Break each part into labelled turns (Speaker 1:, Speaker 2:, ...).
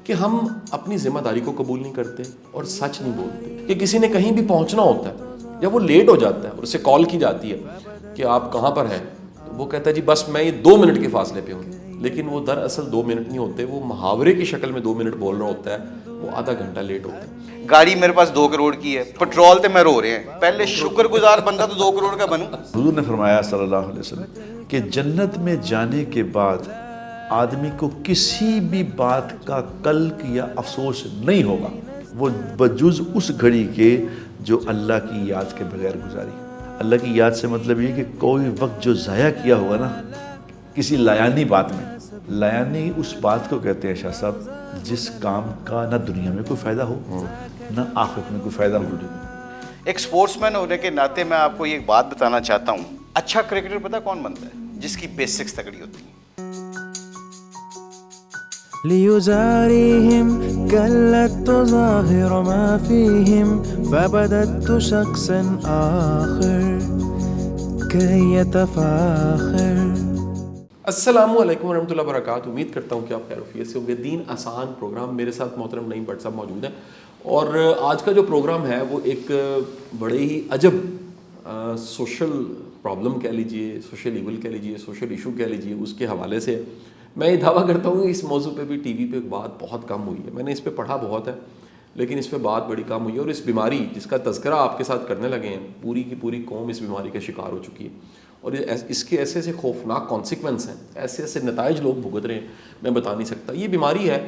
Speaker 1: کہ ہم اپنی ذمہ داری کو قبول نہیں کرتے اور سچ نہیں بولتے. کہ کسی نے کہیں بھی پہنچنا ہوتا ہے یا وہ لیٹ ہو جاتا ہے اور اسے کال کی جاتی ہے کہ آپ کہاں پر ہیں, تو وہ کہتا ہے جی بس میں یہ 2 منٹ کے فاصلے پہ ہوں, لیکن وہ دراصل 2 منٹ نہیں ہوتے, وہ محاورے کی شکل میں 2 منٹ بول رہا ہوتا ہے, وہ آدھا گھنٹہ لیٹ ہوتا ہے.
Speaker 2: گاڑی میرے پاس 2 کروڑ کی ہے, پیٹرول تے میں رو رہے ہیں, پہلے شکر گزار بندہ تو 2 کروڑ کا بنوں.
Speaker 3: حضور نے فرمایا صلی اللہ علیہ وسلم کہ جنت میں جانے کے بعد آدمی کو کسی بھی بات کا قلق یا افسوس نہیں ہوگا, وہ بجز اس گھڑی کے جو اللہ کی یاد کے بغیر گزاری. اللہ کی یاد سے مطلب یہ کہ کوئی وقت جو ضائع کیا ہوگا نا کسی لایانی بات میں, لایانی اس بات کو کہتے ہیں شاہ صاحب جس کام کا نہ دنیا میں کوئی فائدہ ہو نہ آخرت میں کوئی فائدہ ہو.
Speaker 2: ایک سپورٹس مین ہونے کے ناطے میں آپ کو یہ بات بتانا چاہتا ہوں, اچھا کرکٹر پتہ کون بنتا ہے؟ جس کی بیسکس تگڑی ہوتی ہیں.
Speaker 4: ليزاريهم كلت تظاهر ما فيهم فبدت شخصا آخر كي يتفاخر.
Speaker 1: السلام علیکم ورحمۃ اللہ وبرکاتہ. امید کرتا ہوں کہ آپ خیر وفیت سے ہوں گے. دین آسان پروگرام, میرے ساتھ محترم نعیم بٹ صاحب موجود ہیں, اور آج کا جو پروگرام ہے وہ ایک بڑے ہی عجب سوشل پرابلم کہہ لیجئے, سوشل ایول کہہ لیجئے, سوشل ایشو کہہ لیجئے, اس کے حوالے سے میں یہ دعویٰ کرتا ہوں کہ اس موضوع پہ بھی ٹی وی پہ بات بہت کم ہوئی ہے. میں نے اس پہ پڑھا بہت ہے لیکن اس پہ بات بڑی کم ہوئی ہے, اور اس بیماری جس کا تذکرہ آپ کے ساتھ کرنے لگے ہیں, پوری کی پوری قوم اس بیماری کا شکار ہو چکی ہے, اور اس کے ایسے ایسے خوفناک کانسیکوینس ہیں, ایسے ایسے نتائج لوگ بھگت رہے ہیں, میں بتا نہیں سکتا. یہ بیماری ہے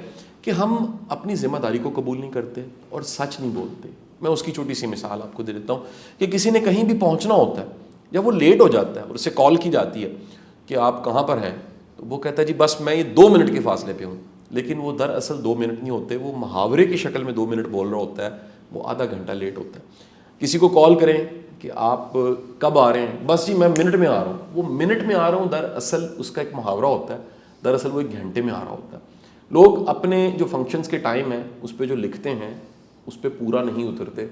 Speaker 1: کہ ہم اپنی ذمہ داری کو قبول نہیں کرتے اور سچ نہیں بولتے. میں اس کی چھوٹی سی مثال آپ کو دے دیتا ہوں کہ کسی نے کہیں بھی پہنچنا ہوتا ہے یا وہ لیٹ ہو جاتا ہے اور اسے کال کی جاتی ہے کہ آپ کہاں پر ہیں, تو وہ کہتا ہے جی بس میں یہ 2 منٹ کے فاصلے پہ ہوں, لیکن وہ دراصل 2 منٹ نہیں ہوتے, وہ محاورے کی شکل میں 2 منٹ بول رہا ہوتا ہے, وہ آدھا گھنٹہ لیٹ ہوتا ہے. کسی کو کال کریں کہ آپ کب آ رہے ہیں, بس جی میں منٹ میں آ رہا ہوں, وہ منٹ میں آ رہا ہوں دراصل اس کا ایک محاورہ ہوتا ہے, دراصل وہ 1 گھنٹے میں آ رہا ہوتا ہے. لوگ اپنے جو فنکشنز کے ٹائم ہیں اس پہ جو لکھتے ہیں اس پہ پورا نہیں اترتے.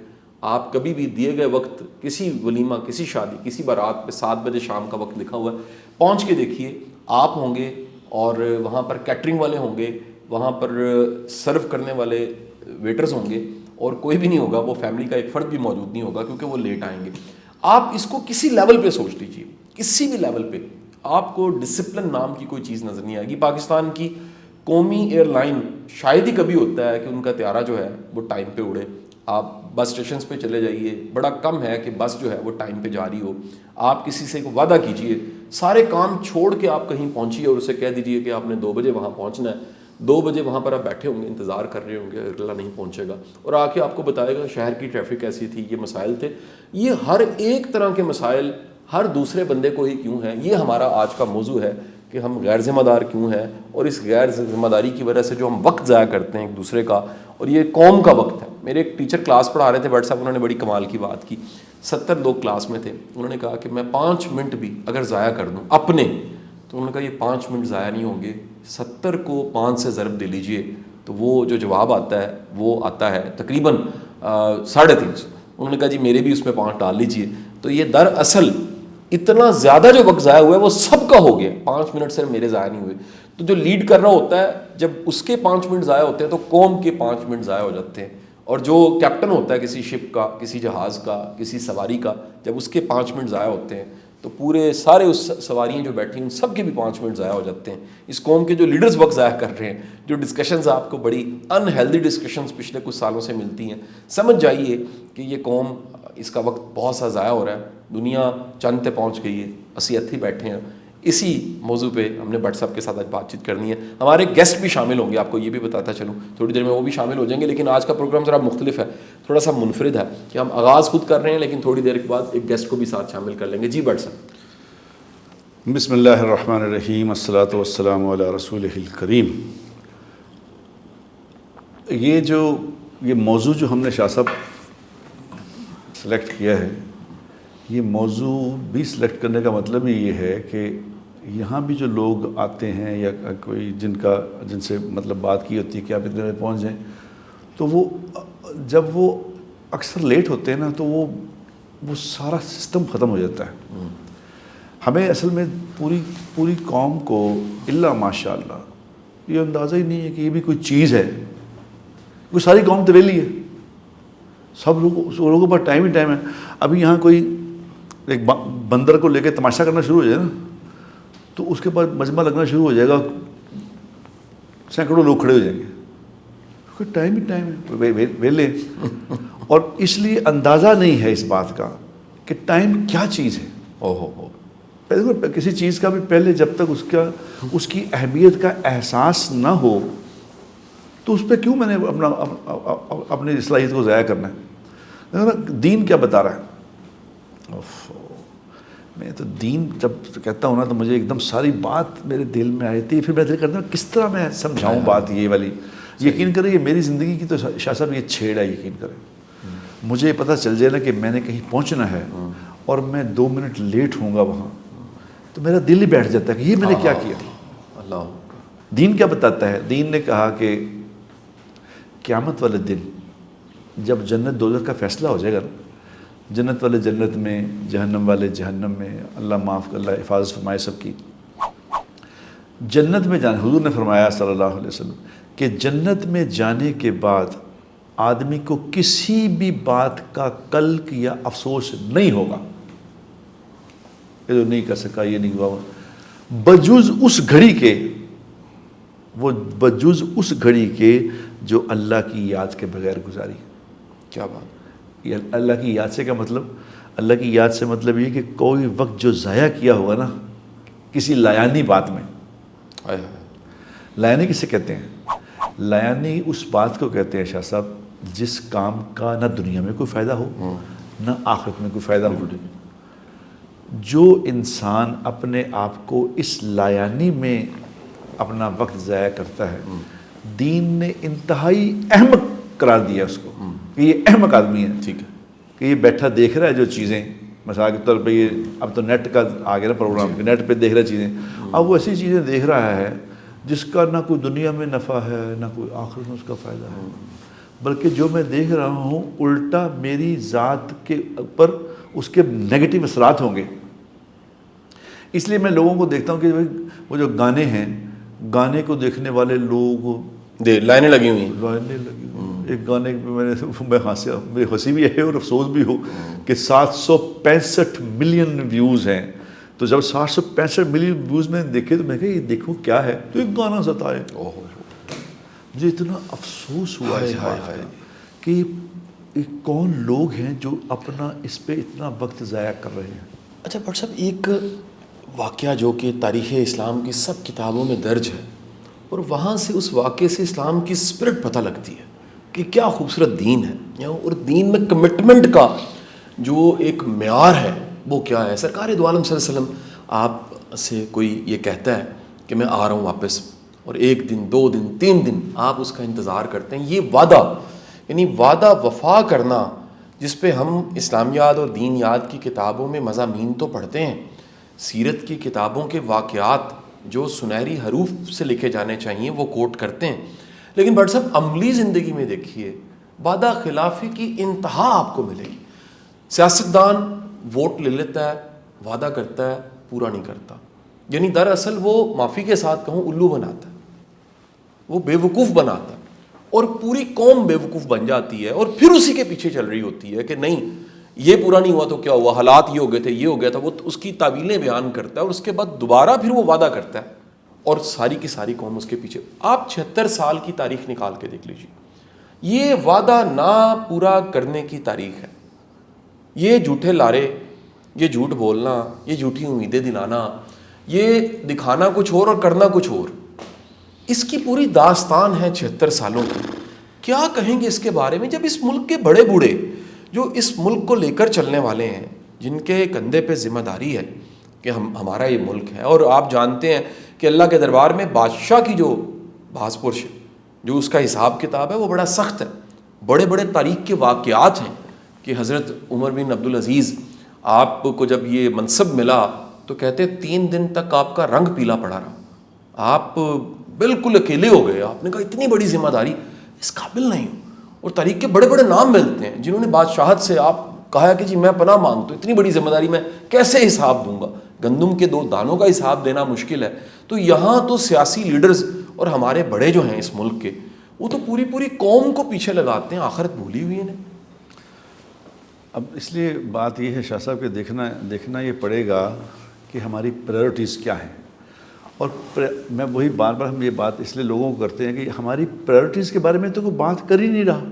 Speaker 1: آپ کبھی بھی دیے گئے وقت, کسی ولیمہ, کسی شادی, کسی بارات پہ 7 بجے شام کا وقت لکھا ہوا ہے, پہنچ کے دیکھیے آپ ہوں گے اور وہاں پر کیٹرنگ والے ہوں گے, وہاں پر سرو کرنے والے ویٹرز ہوں گے, اور کوئی بھی نہیں ہوگا, وہ فیملی کا ایک فرد بھی موجود نہیں ہوگا کیونکہ وہ لیٹ آئیں گے. آپ اس کو کسی لیول پہ سوچ لیجیے, کسی بھی لیول پہ آپ کو ڈسپلن نام کی کوئی چیز نظر نہیں آئے گی. پاکستان کی قومی ایئر لائن شاید ہی کبھی ہوتا ہے کہ ان کا طیارہ جو ہے وہ ٹائم پہ اڑے. آپ بس اسٹیشنز پہ چلے جائیے, بڑا کم ہے کہ بس جو ہے وہ ٹائم پہ جاری ہو. آپ کسی سے وعدہ کیجئے, سارے کام چھوڑ کے آپ کہیں پہنچیے اور اسے کہہ دیجئے کہ آپ نے 2 بجے وہاں پہنچنا ہے. 2 بجے وہاں پر آپ بیٹھے ہوں گے, انتظار کر رہے ہوں گے, اگلا نہیں پہنچے گا, اور آ کے آپ کو بتائے گا شہر کی ٹریفک ایسی تھی, یہ مسائل تھے. یہ ہر ایک طرح کے مسائل ہر دوسرے بندے کو ہی کیوں ہیں, یہ ہمارا آج کا موضوع ہے کہ ہم غیر ذمہ دار کیوں ہیں, اور اس غیر ذمہ داری کی وجہ سے جو ہم وقت ضائع کرتے ہیں ایک دوسرے کا, اور یہ قوم کا وقت ہے. میرے ایک ٹیچر کلاس پڑھا رہے تھے بٹ صاحب, انہوں نے بڑی کمال کی بات کی. 70 لوگ کلاس میں تھے, انہوں نے کہا کہ میں 5 منٹ بھی اگر ضائع کر دوں اپنے, تو انہوں نے کہا یہ 5 منٹ ضائع نہیں ہوں گے, 70 کو 5 سے ضرب دے لیجئے تو وہ جو جواب آتا ہے وہ آتا ہے تقریباً 350. انہوں نے کہا جی میرے بھی اس میں 5 ڈال لیجئے. تو یہ دراصل اتنا زیادہ جو وقت ضائع ہوا ہے وہ سب کا ہو گیا, 5 منٹ صرف میرے ضائع نہیں ہوئے. تو جو لیڈ کر رہا ہوتا ہے جب اس کے 5 منٹ ضائع ہوتے ہیں تو قوم کے 5 منٹ ضائع ہو جاتے ہیں, اور جو کیپٹن ہوتا ہے کسی شپ کا, کسی جہاز کا, کسی سواری کا, جب اس کے 5 منٹ ضائع ہوتے ہیں تو پورے سارے اس سواریاں جو بیٹھی ہیں ان سب کے بھی 5 منٹ ضائع ہو جاتے ہیں. اس قوم کے جو لیڈرز وقت ضائع کر رہے ہیں, جو ڈسکشنز آپ کو بڑی انہیلدی ڈسکشنز پچھلے کچھ سالوں سے ملتی ہیں, سمجھ جائیے کہ یہ قوم اس کا وقت بہت سا ضائع ہو رہا ہے. دنیا چند پہ پہنچ گئی ہے, اسی اتھی بیٹھے ہیں. اسی موضوع پہ ہم نے بٹ صاحب کے ساتھ آج بات چیت کرنی ہے. ہمارے گیسٹ بھی شامل ہوں گے, آپ کو یہ بھی بتاتا چلوں, تھوڑی دیر میں وہ بھی شامل ہو جائیں گے. لیکن آج کا پروگرام ذرا مختلف ہے, تھوڑا سا منفرد ہے کہ ہم آغاز خود کر رہے ہیں لیکن تھوڑی دیر کے بعد ایک گیسٹ کو بھی ساتھ شامل کر لیں گے. جی بٹ صاحب.
Speaker 3: بسم اللہ الرحمن الرحیم, الصلاۃ والسلام علی رسولہ الکریم. یہ موضوع جو ہم نے شاہ صاحب سلیکٹ کیا ہے, یہ موضوع بھی سلیکٹ کرنے کا مطلب ہی یہ ہے کہ یہاں بھی جو لوگ آتے ہیں یا کوئی جن سے مطلب بات کی ہوتی ہے کہ آپ اتنے بجے پہنچ جائیں, تو وہ جب وہ اکثر لیٹ ہوتے ہیں نا تو وہ سارا سسٹم ختم ہو جاتا ہے. ہمیں اصل میں پوری قوم کو الا ماشاء اللہ یہ اندازہ ہی نہیں ہے کہ یہ بھی کوئی چیز ہے وہ ساری قوم طویلی ہے، سب لوگوں پر ٹائم ہی ٹائم ہے. ابھی یہاں کوئی ایک بندر کو لے کے تماشا کرنا شروع ہو جائے نا تو اس کے بعد مجمع لگنا شروع ہو جائے گا، سینکڑوں لوگ کھڑے ہو جائیں گے. ٹائم ہی ٹائم ہے، ویلے. اور اس لیے اندازہ نہیں ہے اس بات کا کہ ٹائم کیا چیز ہے. پہلے کسی چیز کا بھی پہلے جب تک اس کی اہمیت کا احساس نہ ہو تو اس پہ کیوں میں نے اپنی صلاحیت کو ضائع کرنا ہے. دین کیا بتا رہا ہے؟ میں تو دین جب کہتا ہوں نا تو مجھے ایک دم ساری بات میرے دل میں آئی تھی، پھر میں دل کرتا ہوں کس طرح میں سمجھاؤں بات یہ والی. یقین کریں یہ میری زندگی کی تو شاہ صاحب یہ چھیڑ ہے. یقین کریں مجھے پتہ چل جائے نا کہ میں نے کہیں پہنچنا ہے اور میں 2 منٹ لیٹ ہوں گا وہاں تو میرا دل ہی بیٹھ جاتا ہے کہ یہ میں نے کیا کیا.
Speaker 1: اللہ
Speaker 3: دین کیا بتاتا ہے؟ دین نے کہا کہ قیامت والے دن جب جنت دوزخ کا فیصلہ ہو جائے گا نا، جنت والے جنت میں، جہنم والے جہنم میں، اللہ معاف کر، اللہ حفاظت فرمائے سب کی. جنت میں جانے، حضور نے فرمایا صلی اللہ علیہ وسلم کہ جنت میں جانے کے بعد آدمی کو کسی بھی بات کا قلق یا افسوس نہیں ہوگا. یہ جو نہیں کر سکا، یہ نہیں ہوا، بجز اس گھڑی کے، وہ بجز اس گھڑی کے جو اللہ کی یاد کے بغیر گزاری.
Speaker 1: کیا بات.
Speaker 3: اللہ کی یاد سے کیا مطلب؟ اللہ کی یاد سے مطلب یہ کہ کوئی وقت جو ضائع کیا ہوگا نا کسی لایانی بات میں. لایانی کسے کہتے ہیں؟ لایانی اس بات کو کہتے ہیں شاہ صاحب جس کام کا نہ دنیا میں کوئی فائدہ ہو نہ آخرت میں کوئی فائدہ ہو. جو انسان اپنے آپ کو اس لایانی میں اپنا وقت ضائع کرتا ہے، دین نے انتہائی احمق قرار دیا اس کو کہ یہ احمق آدمی ہے.
Speaker 1: ٹھیک ہے
Speaker 3: کہ یہ بیٹھا دیکھ رہا ہے جو چیزیں، مثال کے طور پہ یہ اب تو نیٹ کا آ گیا نا پروگرام، نیٹ پہ دیکھ رہا ہے چیزیں. اب وہ ایسی چیزیں دیکھ رہا ہے جس کا نہ کوئی دنیا میں نفع ہے نہ کوئی آخرت میں اس کا فائدہ ہے، بلکہ جو میں دیکھ رہا ہوں الٹا میری ذات کے اوپر اس کے نیگیٹو اثرات ہوں گے. اس لیے میں لوگوں کو دیکھتا ہوں کہ وہ جو گانے ہیں، گانے کو دیکھنے والے لوگ
Speaker 1: لائنیں لگی ہوئی.
Speaker 3: ایک گانے میں ہنسی بھی ہے اور افسوس بھی ہو کہ 765 ملین ویوز ہیں. تو جب 765 ملین ویوز میں دیکھے تو میں کہا یہ دیکھو کیا ہے، تو ایک گانا ستائے. مجھے اتنا افسوس ہوا اس بات کا کہ کون لوگ ہیں جو اپنا اس پہ اتنا وقت ضائع کر رہے ہیں.
Speaker 1: اچھا بٹ صاحب، ایک واقعہ جو کہ تاریخ اسلام کی سب کتابوں میں درج ہے اور وہاں سے اس واقعے سے اسلام کی اسپرٹ پتہ لگتی ہے کہ کیا خوبصورت دین ہے، اور دین میں کمٹمنٹ کا جو ایک معیار ہے وہ کیا ہے. سرکار دو عالم صلی اللہ علیہ وسلم آپ سے کوئی یہ کہتا ہے کہ میں آ رہا ہوں واپس، اور 1 دن 2 دن 3 دن آپ اس کا انتظار کرتے ہیں. یہ وعدہ، یعنی وعدہ وفا کرنا، جس پہ ہم اسلامیات اور دین یاد کی کتابوں میں مضامین تو پڑھتے ہیں، سیرت کی کتابوں کے واقعات جو سنہری حروف سے لکھے جانے چاہیے وہ کوٹ کرتے ہیں، لیکن بٹ صاحب عملی زندگی میں دیکھیے وعدہ خلافی کی انتہا آپ کو ملے گی. سیاستدان ووٹ لے لیتا ہے، وعدہ کرتا ہے، پورا نہیں کرتا. یعنی دراصل وہ معافی کے ساتھ کہوں الو بناتا ہے، وہ بے وقوف بناتا ہے، اور پوری قوم بے وقوف بن جاتی ہے اور پھر اسی کے پیچھے چل رہی ہوتی ہے کہ نہیں یہ پورا نہیں ہوا تو کیا ہوا، حالات یہ ہو گئے تھے، یہ ہو گیا تھا. وہ اس کی تعویلیں بیان کرتا ہے اور اس کے بعد دوبارہ پھر وہ وعدہ کرتا ہے اور ساری کی ساری قوم اس کے پیچھے. آپ 76 سال کی تاریخ نکال کے دیکھ لیجیے، یہ وعدہ نہ پورا کرنے کی تاریخ ہے. یہ جھوٹے لارے، یہ جھوٹ بولنا، یہ جھوٹی امیدیں دلانا، یہ دکھانا کچھ اور کرنا کچھ اور، اس کی پوری داستان ہے 76 سالوں کی. کیا کہیں گے اس کے بارے میں جب اس ملک کے بڑے بوڑھے جو اس ملک کو لے کر چلنے والے ہیں، جن کے کندھے پہ ذمہ داری ہے کہ ہمارا یہ ملک ہے. اور آپ جانتے ہیں کہ اللہ کے دربار میں بادشاہ کی جو بھاس پرش جو اس کا حساب کتاب ہے وہ بڑا سخت ہے. بڑے بڑے تاریخ کے واقعات ہیں کہ حضرت عمر بن عبدالعزیز آپ کو جب یہ منصب ملا تو کہتے 3 دن تک آپ کا رنگ پیلا پڑا رہا، آپ بالکل اکیلے ہو گئے. آپ نے کہا اتنی بڑی ذمہ داری اس قابل نہیں ہوں. اور تاریخ کے بڑے بڑے نام ملتے ہیں جنہوں نے بادشاہت سے آپ کہا کہ جی میں پناہ مانگتا ہوں، اتنی بڑی ذمہ داری میں کیسے حساب دوں گا، گندم کے 2 دانوں کا حساب دینا مشکل ہے. تو یہاں تو سیاسی لیڈرز اور ہمارے بڑے جو ہیں اس ملک کے، وہ تو پوری پوری قوم کو پیچھے لگاتے ہیں, آخرت بھولی ہوئی ہے.
Speaker 3: اب اس لیے بات یہ ہے شاہ صاحب کہ دیکھنا یہ پڑے گا کہ ہماری پرائرٹیز کیا ہیں. اور میں وہی بار بار ہم یہ بات اس لیے لوگوں کو کرتے ہیں کہ ہماری پرائرٹیز کے بارے میں تو کوئی بات کر ہی نہیں رہا.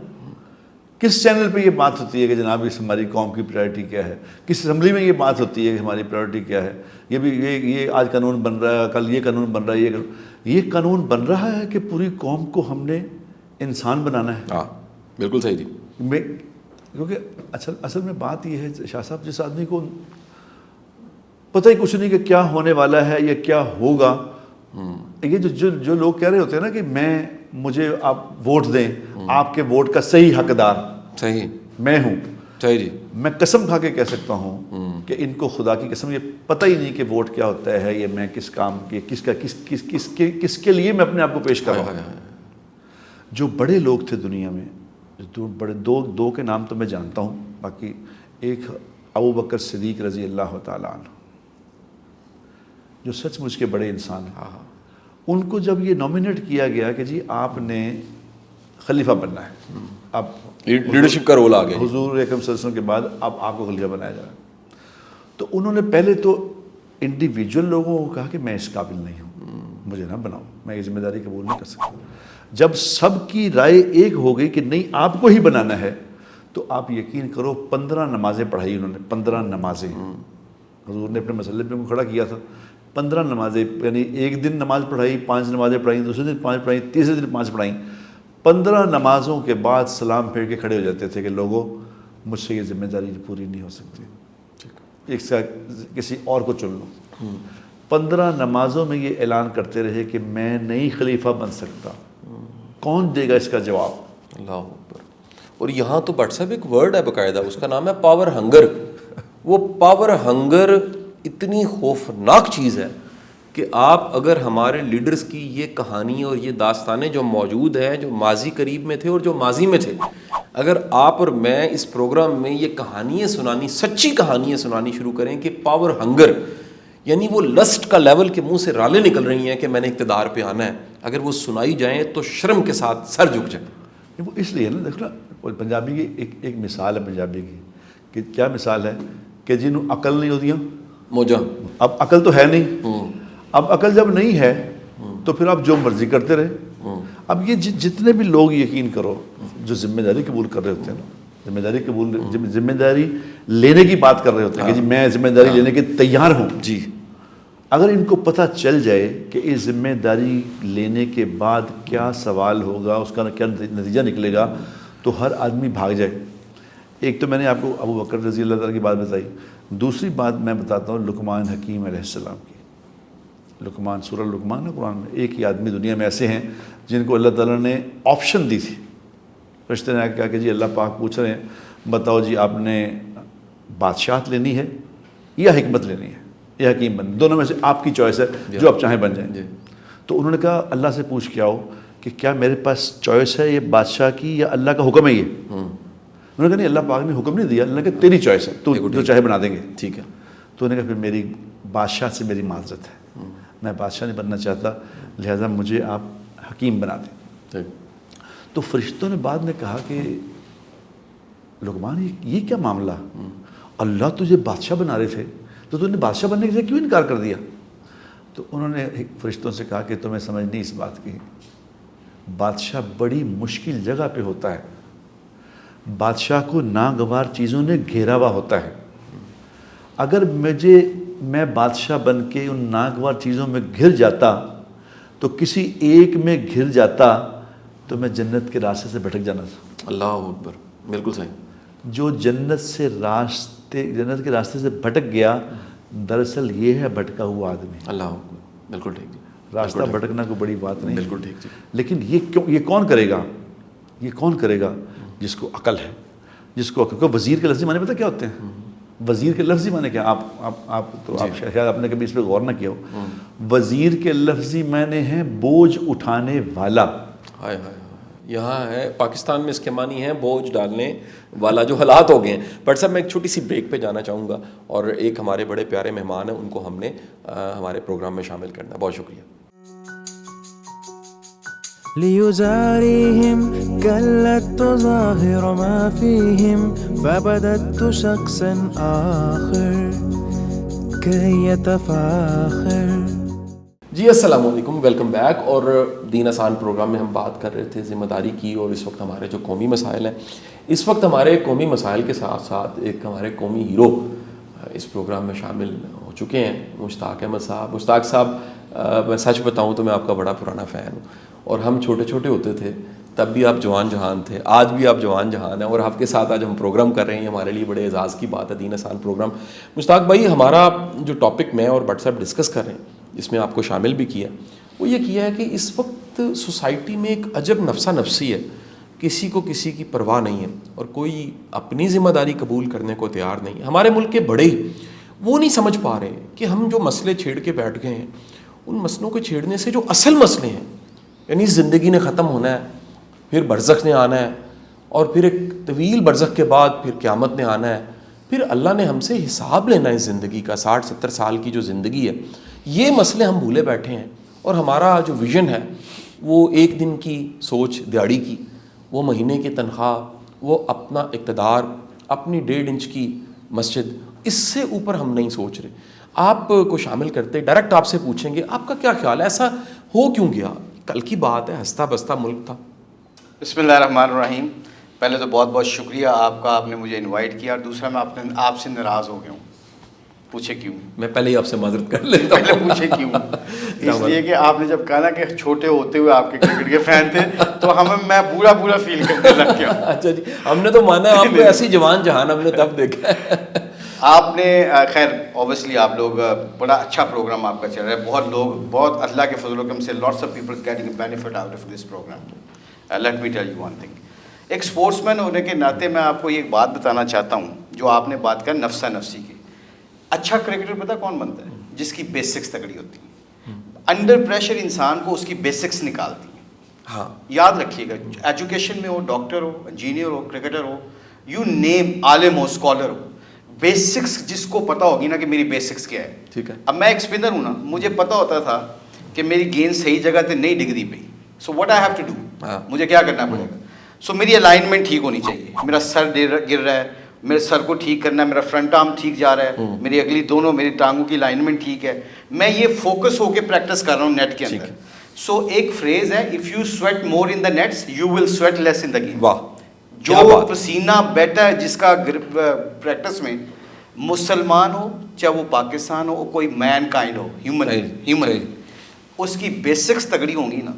Speaker 3: کس چینل پہ یہ بات ہوتی ہے کہ جناب اس ہماری قوم کی پرائرٹی کیا ہے؟ کس اسمبلی میں یہ بات ہوتی ہے کہ ہماری پرائرٹی کیا ہے؟ یہ آج قانون بن رہا ہے, کل یہ قانون بن رہا ہے, یہ قانون بن رہا ہے کہ پوری قوم کو ہم نے انسان بنانا ہے.
Speaker 1: ہاں بالکل صحیح جی.
Speaker 3: کیونکہ اصل میں بات یہ ہے شاہ صاحب, جس آدمی کو پتہ ہی کچھ نہیں کہ کیا ہونے والا ہے یا کیا ہوگا, یہ جو لوگ کہہ رہے ہوتے ہیں نا کہ مجھے آپ ووٹ دیں, آپ کے ووٹ کا صحیح حقدار
Speaker 1: صحیح
Speaker 3: میں ہوں.
Speaker 1: صحیح جی.
Speaker 3: میں قسم کھا کے کہہ سکتا ہوں کہ ان کو خدا کی قسم یہ پتہ ہی نہیں کہ ووٹ کیا ہوتا ہے, یہ میں کس کام کے کس کے لیے میں اپنے آپ کو پیش کر رہا ہوں. جو بڑے لوگ تھے دنیا میں, دو کے نام تو میں جانتا ہوں, باقی ایک ابو بکر صدیق رضی اللہ تعالیٰ عنہ, جو سچ مچ کے بڑے انسان ہیں. ان کو جب یہ نومینیٹ کیا گیا کہ جی آپ نے خلیفہ بننا ہے, اب
Speaker 1: لیڈرشپ کا رول آ گیا,
Speaker 3: حضور اکرم صلی اللہ علیہ وسلم کے بعد اب آپ کو خلیفہ بنایا جا رہا ہے, تو انہوں نے پہلے تو انڈیویجول لوگوں کو کہا کہ میں اس قابل نہیں ہوں, مجھے نہ بناؤ, میں یہ ذمہ داری قبول نہیں کر سکتا. جب سب کی رائے ایک ہو گئی کہ نہیں آپ کو ہی بنانا ہے, تو آپ یقین کرو 15 نمازیں پڑھائی انہوں نے. 15 نمازیں حضور نے اپنے مسئلے پہ کھڑا کیا تھا. 15 نمازیں, یعنی ایک دن نماز پڑھائی, 5 نمازیں پڑھائیں, دوسرے دن 5 پڑھائیں, تیسرے دن 5 پڑھائیں. 15 نمازوں کے بعد سلام پھیر کے کھڑے ہو جاتے تھے کہ لوگوں مجھ سے یہ ذمہ داری پوری نہیں ہو سکتی, ایک سے کسی اور کو چن لو. 15 نمازوں میں یہ اعلان کرتے رہے کہ میں نہیں خلیفہ بن سکتا. کون دے گا اس کا جواب؟
Speaker 1: اللہ اکبر. اور یہاں تو بٹ صاحب ایک ورڈ ہے باقاعدہ, اس کا نام ہے پاور ہنگر. وہ پاور ہنگر اتنی خوفناک چیز ہے کہ آپ اگر ہمارے لیڈرز کی یہ کہانی اور یہ داستانیں جو موجود ہیں, جو ماضی قریب میں تھے اور جو ماضی میں تھے, اگر آپ اور میں اس پروگرام میں یہ کہانیاں سنانی, سچی کہانیاں سنانی شروع کریں کہ پاور ہنگر یعنی وہ لسٹ کا لیول کے منہ سے رالیں نکل رہی ہیں کہ میں نے اقتدار پہ آنا ہے, اگر وہ سنائی جائیں تو شرم کے ساتھ سر جھک جائے.
Speaker 3: وہ اس لیے نا, دیکھو نا پنجابی کی ایک مثال ہے پنجابی کی, کہ کیا مثال ہے کہ جنہوں عقل نہیں ہوتی
Speaker 1: موجہ,
Speaker 3: اب عقل تو ہے نہیں, اب عقل جب نہیں ہے تو پھر آپ جو مرضی کرتے رہے. اب یہ جتنے بھی لوگ یقین کرو جو ذمہ داری قبول کر رہے ہوتے ہیں نا, ذمہ داری لینے کی بات کر رہے ہوتے ہیں کہ جی میں ذمہ داری لینے کے تیار ہوں جی, اگر ان کو پتہ چل جائے کہ اس ذمہ داری لینے کے بعد کیا سوال ہوگا, اس کا کیا نتیجہ نکلے گا, تو ہر آدمی بھاگ جائے. ایک تو میں نے آپ کو ابو بکر رضی اللہ تعالیٰ کی بات بتائی. دوسری بات میں بتاتا ہوں لقمان حکیم علیہ السلام کی. لقمان, سورہ لقمان ہے قرآن میں. ایک ہی آدمی دنیا میں ایسے ہیں جن کو اللہ تعالیٰ نے آپشن دی تھی. رشتے نے کہا کہ جی اللہ پاک پوچھ رہے ہیں بتاؤ جی آپ نے بادشاہت لینی ہے یا حکمت لینی ہے یا حکیم بن, دونوں میں سے آپ کی چوائس ہے, جو آپ چاہیں بن جائیں. تو انہوں نے کہا اللہ سے پوچھ کے آؤ کہ کیا میرے پاس چوائس ہے یہ بادشاہ کی یا اللہ کا حکم ہے یہ؟ انہوں نے کہا نہیں, اللہ پاک نے حکم نہیں دیا, اللہ نے کہا تیری چوائس ہے, تو جو چاہے بنا دیں گے.
Speaker 1: ٹھیک ہے.
Speaker 3: تو انہوں نے کہا پھر میری بادشاہ سے میری معذرت ہے, میں بادشاہ نہیں بننا چاہتا, لہٰذا مجھے آپ حکیم بنا دیں. تو فرشتوں نے بعد میں کہا کہ لقمان یہ کیا معاملہ, اللہ تجھے بادشاہ بنا رہے تھے تو تو نے بادشاہ بننے کے لیے کیوں انکار کر دیا؟ تو انہوں نے فرشتوں سے کہا کہ تمہیں سمجھ نہیں اس بات کی, بادشاہ بڑی مشکل جگہ پہ ہوتا ہے, بادشاہ کو ناگوار چیزوں نے گھیرا ہوا ہوتا ہے. اگر میں بادشاہ بن کے ان ناگوار چیزوں میں گھر جاتا تو کسی ایک میں گھر جاتا تو میں جنت کے راستے سے بھٹک جانا تھا.
Speaker 1: اللہ اکبر, بالکل صحیح.
Speaker 3: جو جنت کے راستے سے بھٹک گیا, دراصل یہ ہے بھٹکا ہوا آدمی.
Speaker 1: اللہ اکبر, بالکل ٹھیک جی.
Speaker 3: راستہ بھٹکنا کوئی بڑی بات نہیں,
Speaker 1: بالکل ٹھیک جی.
Speaker 3: لیکن یہ کون کرے گا؟ یہ کون کرے گا؟ جس کو عقل ہے, جس کو وزیر کے لفظی معنی پتہ کیا ہوتے ہیں؟ وزیر کے لفظی معنی کیا, آپ شاید آپ نے کبھی اس پہ غور نہ کیا ہو. وزیر کے لفظی معنی ہیں بوجھ اٹھانے والا.
Speaker 1: ہائے ہائے, یہاں ہے پاکستان میں اس کے معنی ہیں بوجھ ڈالنے والا, جو حالات ہو گئے ہیں. بٹ صاحب میں ایک چھوٹی سی بریک پہ جانا چاہوں گا, اور ایک ہمارے بڑے پیارے مہمان ہیں ان کو ہم نے ہمارے پروگرام میں شامل کرنا ہے. بہت شکریہ.
Speaker 4: ليزاريهم كلا تظاهر ما فيهم فبدت شخصا آخر كي يتفاخر.
Speaker 1: جی السلام علیکم، ویلکم بیک. اور دین آسان پروگرام میں ہم بات کر رہے تھے ذمہ داری کی، اور اس وقت ہمارے جو قومی مسائل ہیں، اس وقت ہمارے قومی مسائل کے ساتھ ساتھ ایک ہمارے قومی ہیرو اس پروگرام میں شامل ہو چکے ہیں، مشتاق احمد صاحب. مشتاق صاحب، میں سچ بتاؤں تو میں آپ کا بڑا پرانا فین ہوں، اور ہم چھوٹے چھوٹے ہوتے تھے تب بھی آپ جوان جہان تھے، آج بھی آپ جوان جہان ہیں، اور آپ کے ساتھ آج ہم پروگرام کر رہے ہیں. ہمارے لیے بڑے اعزاز کی بات ہے، دین آسان پروگرام. مشتاق بھائی، ہمارا جو ٹاپک میں اور بٹ صاحب ڈسکس کر رہے ہیں، جس میں آپ کو شامل بھی کیا، وہ یہ کیا ہے کہ اس وقت سوسائٹی میں ایک عجب نفسا نفسی ہے. کسی کو کسی کی پرواہ نہیں ہے، اور کوئی اپنی ذمہ داری قبول کرنے کو تیار نہیں ہے. ہمارے ملک کے بڑے ہی وہ نہیں سمجھ پا رہے کہ ہم جو مسئلے چھیڑ کے بیٹھ گئے ہیں، ان مسئلوں کو چھیڑنے سے جو اصل مسئلے ہیں، یعنی زندگی نے ختم ہونا ہے، پھر برزخ نے آنا ہے، اور پھر ایک طویل برزخ کے بعد پھر قیامت نے آنا ہے، پھر اللہ نے ہم سے حساب لینا ہے زندگی کا. 60-70 سال کی جو زندگی ہے، یہ مسئلے ہم بھولے بیٹھے ہیں. اور ہمارا جو ویژن ہے وہ ایک دن کی سوچ دیہڑی کی، وہ مہینے کی تنخواہ، وہ اپنا اقتدار، اپنی 1.5 انچ کی مسجد، اس سے اوپر ہم نہیں سوچ رہے. آپ کو شامل کرتے ڈائریکٹ آپ سے پوچھیں گے، آپ کا کیا خیال ہے، ایسا ہو کیوں گیا؟ کل کی بات ہے، ہنستا بستا ملک تھا.
Speaker 2: بسم اللہ الرحمن الرحیم. پہلے تو بہت بہت شکریہ آپ کا، آپ نے مجھے انوائٹ کیا. اور دوسرا، میں آپ سے ناراض ہو گیا ہوں. پوچھے کیوں؟
Speaker 1: میں پہلے ہی آپ سے معذرت کر لیتا ہوں.
Speaker 2: پہلے پوچھے کیوں؟ اس لیے کہ آپ نے جب کہا نا کہ چھوٹے ہوتے ہوئے آپ کے کرکٹ کے فین تھے، تو میں برا فیل کرنے لگ گیا.
Speaker 1: اچھا جی، ہم نے تو مانا آپ کو ایسی جوان جہان ہم نے تب دیکھا ہے.
Speaker 2: آپ نے خیر اوبیسلی آپ لوگ بڑا اچھا پروگرام آپ کا چل رہا ہے. بہت لوگ، بہت اللہ کے فضل و کرم سے lots of people getting benefit out of this programme. Let me tell you one thing. ایک اسپورٹس مین ہونے کے ناطے میں آپ کو یہ بات بتانا چاہتا ہوں، جو آپ نے بات کر نفسا نفسی کی. اچھا کرکٹر پتہ کون بنتا ہے؟ جس کی بیسکس تگڑی ہوتی ہیں. انڈر پریشر انسان کو اس کی بیسکس نکالتی ہیں.
Speaker 1: ہاں،
Speaker 2: یاد رکھیے گا، ایجوکیشن میں ہو، ڈاکٹر ہو، انجینئر ہو، کرکٹر ہو، یو نیم، عالم ہو، اسکالر ہو، بیسکس جس کو پتہ ہوگی نا کہ میری بیسکس کیا ہے.
Speaker 1: ٹھیک ہے.
Speaker 2: اب میں ایک اسپنر ہوں نا، مجھے پتہ ہوتا تھا کہ میری گیند صحیح جگہ تے نہیں ڈگ رہی پئی. So what I have to do, مجھے کیا کرنا پڑے گا؟ سو میری الائنمنٹ ٹھیک ہونی چاہیے. میرا سر گر رہا ہے، میرے سر کو ٹھیک کرنا ہے. میرا فرنٹ آرم ٹھیک جا رہا ہے، میری اگلی دونوں میری ٹانگوں کی الائنمنٹ ٹھیک ہے. میں یہ فوکس ہو کے پریکٹس کر رہا ہوں نیٹ کے اندر. سو ایک فریز ہے، if you sweat more in the nets you will sweat less in the game.
Speaker 1: واہ،
Speaker 2: جو پسینہ بیٹا ہے جس کا پریکٹس میں، مسلمان ہو چاہے وہ پاکستان ہو، کوئی مین کائنڈ ہو، ہیومن، اس کی بیسکس تگڑی ہوں گی نا،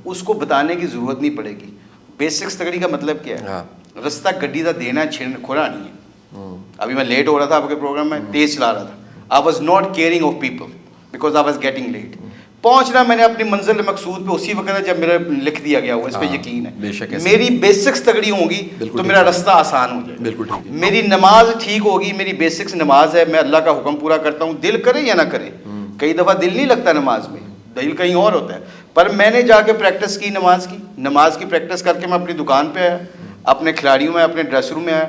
Speaker 2: اس کو بتانے کی ضرورت نہیں پڑے گی. بیسکس تگڑی کا مطلب کیا ہے؟ رستہ گڈی کا دینا کھوڑا نہیں ہے. ابھی میں لیٹ ہو رہا تھا آپ کے پروگرام میں، تیز چلا رہا تھا. I was not caring of people because I was getting late. پہنچنا میں نے اپنی منزل مقصود پہ اسی وقت ہے جب میرا لکھ دیا گیا ہوا. اس پہ یقین ہے. میری بیسکس تگڑی ہوں گی تو میرا رستہ آسان ہو جائے.
Speaker 1: بالکل ٹھیک ہے.
Speaker 2: میری نماز ٹھیک ہوگی، میری بیسکس نماز ہے، میں اللہ کا حکم پورا کرتا ہوں، دل کرے یا نہ کرے. کئی دفعہ دل نہیں لگتا نماز میں، دل کہیں اور ہوتا ہے. پر میں نے جا کے پریکٹس کی، نماز کی پریکٹس کر کے میں اپنی دکان پہ آیا، اپنے کھلاڑیوں میں، اپنے ڈریس روم میں آیا.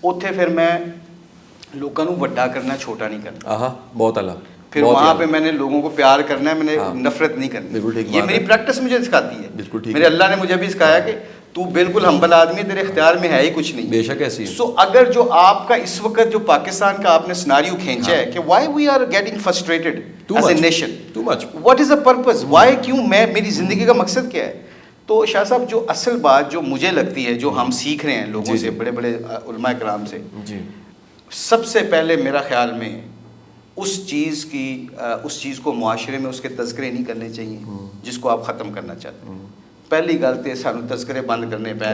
Speaker 2: اتنے پھر میں لوگوں کو وڈا کرنا، چھوٹا نہیں کرنا.
Speaker 1: بہت اللہ.
Speaker 2: پھر وہاں پہ میں نے لوگوں کو پیار کرنا ہے، میں نے نفرت نہیں کرنی. یہ میری پریکٹس مجھے سکھاتی ہے. میرے اللہ نے مجھے بھی سکھایا کہ تو بالکل ہمبل آدمی ہے، تیرے اختیار میں ہے ہی کچھ نہیں.
Speaker 1: بے شک ایسی.
Speaker 2: سو اگر جو آپ کا اس وقت جو پاکستان کا آپ نے سناریو کھینچا ہے کہ why we are getting frustrated as a nation, what is the purpose, why, کیوں، میں، میری زندگی کا مقصد کیا ہے؟ تو شاہ صاحب، جو اصل بات جو مجھے لگتی ہے، جو ہم سیکھ رہے ہیں لوگوں سے، بڑے بڑے علماء کرام سے، سب سے پہلے میرا خیال میں اس چیز کو معاشرے میں اس کے تذکرے نہیں کرنے چاہیے جس کو آپ ختم کرنا چاہتے ہیں. پہلی گل تو سانو تذکرے بند کرنے پے.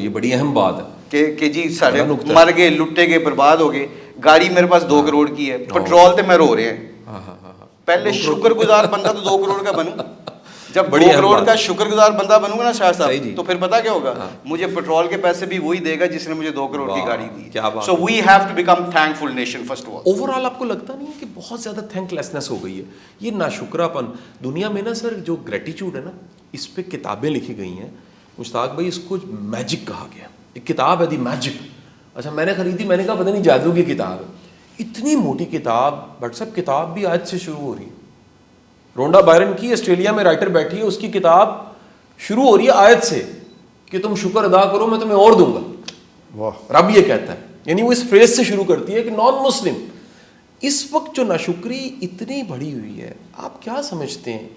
Speaker 1: یہ بڑی اہم بات ہے
Speaker 2: کہ جی سارے مر گئے، لٹے گئے، برباد ہو گئے. گاڑی میرے پاس 2 کروڑ کی ہے، پٹرول تے میں رو رہے ہیں. پہلے شکر گزار بندہ تو 2 کروڑ کا بنوں. جب 2 کروڑ کا شکر گزار بندہ بنوں گا نا شاہ صاحب، تو پھر پتا کیا ہوگا؟ مجھے پٹرول کے پیسے بھی وہی دے گا جس نے مجھے 2 کروڑ کی گاڑی دی. So we have to become thankful nation first of all.
Speaker 1: Overall آپ کو لگتا نہیں ہے کہ بہت زیادہ تھینک لیسنس ہو گئی ہے؟ یہ ناشکرا پن دنیا میں نا سر، جو گریٹیچیوڈ ہے نا، اس پہ کتابیں لکھی گئی ہیں. مشتاق بھائی، اس کو میجک کہا گیا. ایک کتاب ہے دی میجک. اچھا، میں نے خریدی، میں نے کہا پتہ نہیں جادو کی کتاب ہے. اتنی موٹی کتاب، بٹ سب کتاب بھی آج سے شروع ہو رہی ہے. رونڈا بائرن کی آسٹریلیا میں رائٹر بیٹھی ہے، اس کی کتاب شروع ہو رہی ہے آیت سے کہ تم شکر ادا کرو میں تمہیں اور دوں گا.
Speaker 3: واہ
Speaker 1: رب یہ کہتا ہے, یعنی وہ اس فریز سے شروع کرتی ہے کہ نان مسلم اس وقت جو ناشکری اتنی بڑھی ہوئی ہے, آپ کیا سمجھتے ہیں,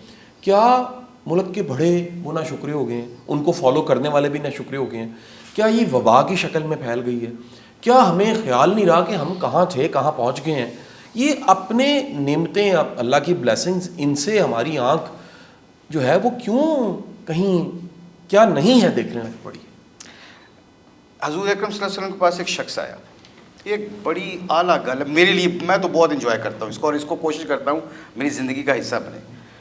Speaker 1: کیا ملک کے بڑے وہ ناشکرے ہو گئے ہیں, ان کو فالو کرنے والے بھی ناشکرے ہو گئے ہیں, کیا یہ وبا کی شکل میں پھیل گئی ہے, کیا ہمیں خیال نہیں رہا کہ ہم کہاں تھے کہاں پہنچ گئے ہیں. یہ اپنے نعمتیں اللہ کی بلیسنگز ان سے ہماری آنکھ جو ہے وہ کیوں کہیں کیا نہیں ہے دیکھنے لگ پڑی.
Speaker 2: حضور اکرم صلی اللہ علیہ وسلم کے پاس ایک شخص آیا, ایک بڑی اعلیٰ گل میرے لیے, میں تو بہت انجوائے کرتا ہوں اس کو اور اس کو کوشش کرتا ہوں میری زندگی کا حصہ بنے.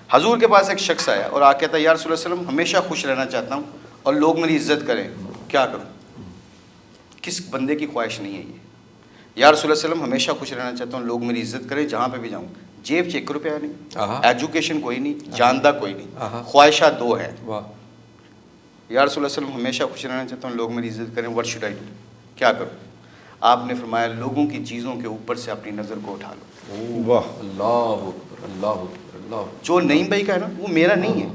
Speaker 2: حضور کے پاس ایک شخص آیا اور آ کہتا ہے یا رسول اللہ علیہ وسلم ہمیشہ خوش رہنا چاہتا ہوں اور لوگ میری عزت کریں, کیا کروں. کس بندے کی خواہش نہیں ہے یہ, یا رسول اللہ علیہ وسلم ہمیشہ خوش رہنا چاہتا ہوں لوگ میری عزت کریں جہاں پہ بھی جاؤں, جیب 1 روپیہ نہیں, ایجوکیشن کوئی نہیں, جاندہ کوئی نہیں, خواہشات 2 ہیں. یا رسول اللہ علیہ وسلم ہمیشہ خوش رہنا چاہتا ہوں لوگ میری عزت کریں, what should I do, کیا کروں. آپ نے فرمایا لوگوں کی چیزوں کے اوپر سے اپنی نظر کو اٹھا لو.
Speaker 3: واہ
Speaker 1: اللہ اکبر اللہ اکبر اللہ.
Speaker 2: جو نعیم بھائی کا ہے نا وہ میرا نہیں ہے.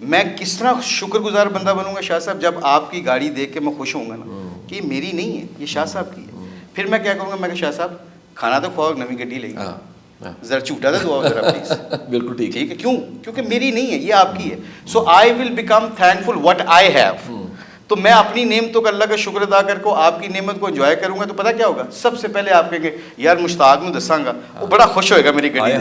Speaker 2: میں کس طرح شکر گزار بندہ بنوں گا شاہ صاحب جب آپ کی گاڑی دیکھ کے میں خوش ہوں گا نا کہ یہ میری نہیں ہے, یہ شاہ صاحب کی ہے. پھر میں کیا کروں گا, میں کہ شاہ صاحب کھانا تو کھواؤ, نئی گڈی لے گی, ذرا چوٹا دے دعا ذرا پلیز.
Speaker 1: بالکل ٹھیک
Speaker 2: ٹھیک ہے, کیوں, کیونکہ میری نہیں ہے, یہ آپ کی ہے. So I will become thankful what I have. تو میں اپنی نعمتوں کا اللہ کا شکر ادا کر کے آپ کی نعمت کو انجوائے کروں گا تو پتہ کیا ہوگا, سب سے پہلے آپ کہیں گے یار مشتاق نو دساں گا, وہ بڑا خوش ہوئے گا میری گڈی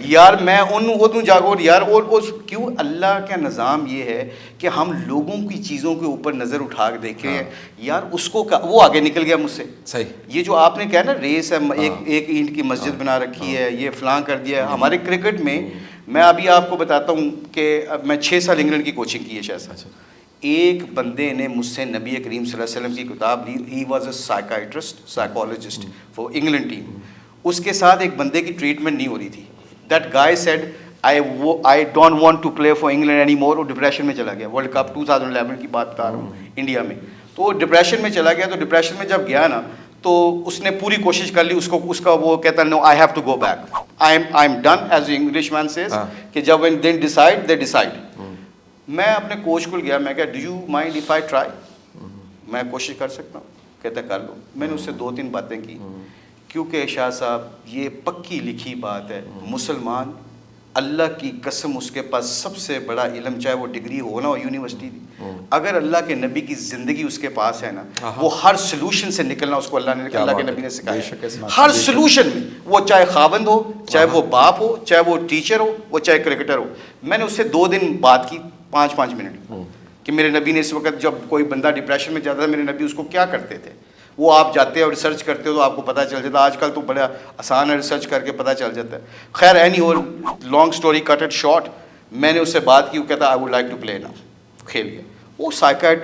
Speaker 2: یار میں ان جاگو یار. اور کیوں اللہ کا نظام یہ ہے کہ ہم لوگوں کی چیزوں کے اوپر نظر اٹھا کے دیکھیں یار اس کو وہ آگے نکل گیا مجھ سے.
Speaker 1: صحیح.
Speaker 2: یہ جو آپ نے کہا نا ریس ہے, ایک اینٹ کی مسجد بنا رکھی ہے, یہ فلاں کر دیا ہے. ہمارے کرکٹ میں میں ابھی آپ کو بتاتا ہوں کہ میں 6 سال انگلینڈ کی کوچنگ کی ہے شاہ صاحب. ایک بندے نے مجھ سے نبی کریم صلی اللہ علیہ وسلم کی کتاب لی, he was a psychiatrist psychologist for England team. اس کے ساتھ ایک بندے کی ٹریٹمنٹ نہیں ہو رہی تھی. That guy said I don't want to play for England anymore. وہ ڈپریشن میں چلا گیا, ورلڈ کپ 2011 کی بات بتا رہا ہوں انڈیا میں. تو وہ ڈپریشن میں چلا گیا. تو ڈپریشن میں جب گیا نا تو اس نے پوری کوشش کر لی, اس کا وہ کہتا no I have to go back, I am done as a Englishman says کہ جب when they decide they decide. میں اپنے کوچ کو گیا, میں کہا do you mind if I try, میں کوشش کر سکتا ہوں. کہتا کر لو. میں نے اس سے 2-3 باتیں کی, کیونکہ شاہ صاحب یہ پکی لکھی بات ہے, مسلمان اللہ کی قسم اس کے پاس سب سے بڑا علم, چاہے وہ ڈگری ہو نا یونیورسٹی دی, اگر اللہ کے نبی کی زندگی اس کے پاس ہے نا, وہ ہر سلوشن سے نکلنا اس کو اللہ کے نبی نے سکھایا. ہر سلوشن میں, وہ چاہے خاوند ہو, چاہے وہ باپ ہو, چاہے وہ ٹیچر ہو, وہ چاہے کرکٹر ہو. میں نے اس سے 2 دن بات کی 5-5 منٹ کہ میرے نبی نے اس وقت جب کوئی بندہ ڈپریشن میں جاتا تھا, میرے نبی اس کو کیا کرتے تھے. وہ آپ جاتے اور ریسرچ کرتے ہو تو آپ کو پتہ چل جاتا. آج کل تو بڑا آسان ہے, ریسرچ کر کے پتہ چل جاتا ہے. خیر anyhow, long story cut it short, میں نے اس سے بات کی. وہ کہتا I would like to play نا, کھیل گیا. وہ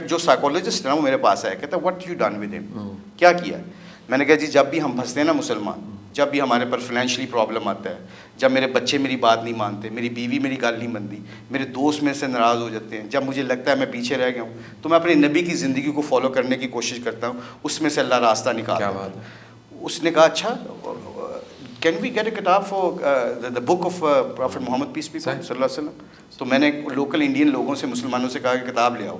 Speaker 2: جو سائیکالوجسٹ ہے نا وہ میرے پاس آیا, کہتا وٹ یو ڈن ود ہم, کیا کیا ہے. میں نے کہا جی جب بھی ہم پھنستے ہیں نا مسلمان, جب بھی ہمارے پر فائنینشلی پرابلم آتا ہے, جب میرے بچے میری بات نہیں مانتے, میری بیوی میری گل نہیں مانتی, میرے دوست میرے سے ناراض ہو جاتے ہیں, جب مجھے لگتا ہے میں پیچھے رہ گیا ہوں, تو میں اپنے نبی کی زندگی کو فالو کرنے کی کوشش کرتا ہوں, اس میں سے اللہ راستہ نکالتا ہے. اس نے کہا اچھا can we get a kitab for the book of prophet Muhammad peace be صلی اللہ علیہ وسلم. تو میں نے لوکل انڈین لوگوں سے, مسلمانوں سے کہا کہ کتاب لے آؤ.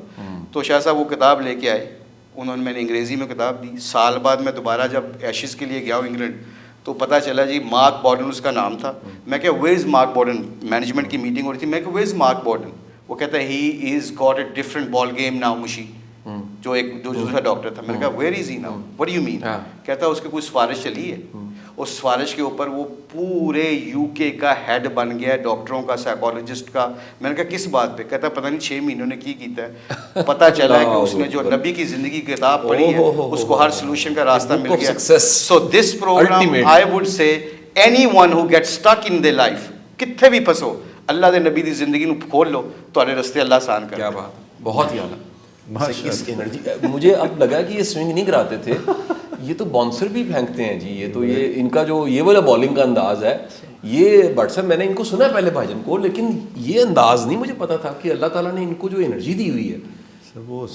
Speaker 2: تو شاہ صاحب وہ کتاب لے کے آئے, انہوں نے میں نے انگریزی میں کتاب دی. سال بعد میں دوبارہ جب ایشز کے لیے گیا ہوں انگلینڈ, تو پتہ چلا جی مارک بارڈن اس کا نام تھا. میں کہ ویئر از مارک بارڈن, مینجمنٹ کی میٹنگ ہو رہی تھی. میں کہ ویئر از مارک بارڈن. وہ کہتا ہے he is got a different ball game now مشی, جو دوسرا ڈاکٹر تھا. میں نے کہا where is he now, what do you mean. کہتا ہے اس کی کوئی سفارش چلی ہے, اس سفارش کے اوپر وہ پورے UK کا ہیڈ بن گیا, ڈاکٹروں کا, سائیکالوجسٹ کا. میں نے کہا کس بات پہ. کہتا پتہ نہیں 6 مہینوں نے کی کیتا ہے. پتہ چلا کہ اس نے جو نبی کی زندگی کی کتاب پڑھی ہے اس کو ہر سلوشن کا راستہ مل گیا. So this program I would say anyone who get stuck in the life, کتنے بھی پھنسو, اللہ دے نبی دی زندگی نو کھول لو, تمہارے رستے اللہ آسان کر.
Speaker 1: کیا بات, بہت ہی اعلیٰ. مجھے اب لگا کہ یہ سوئنگ نہیں کراتے تھے, یہ تو باؤنسر بھی پھینکتے ہیں جی. یہ تو یہ ان کا جو یہ والا بالنگ کا انداز ہے, یہ واٹس ایپ میں نے ان کو سنا ہے پہلے بھائی جان کو, لیکن یہ انداز نہیں مجھے پتا تھا کہ اللہ تعالیٰ نے ان کو جو انرجی دی ہوئی ہے,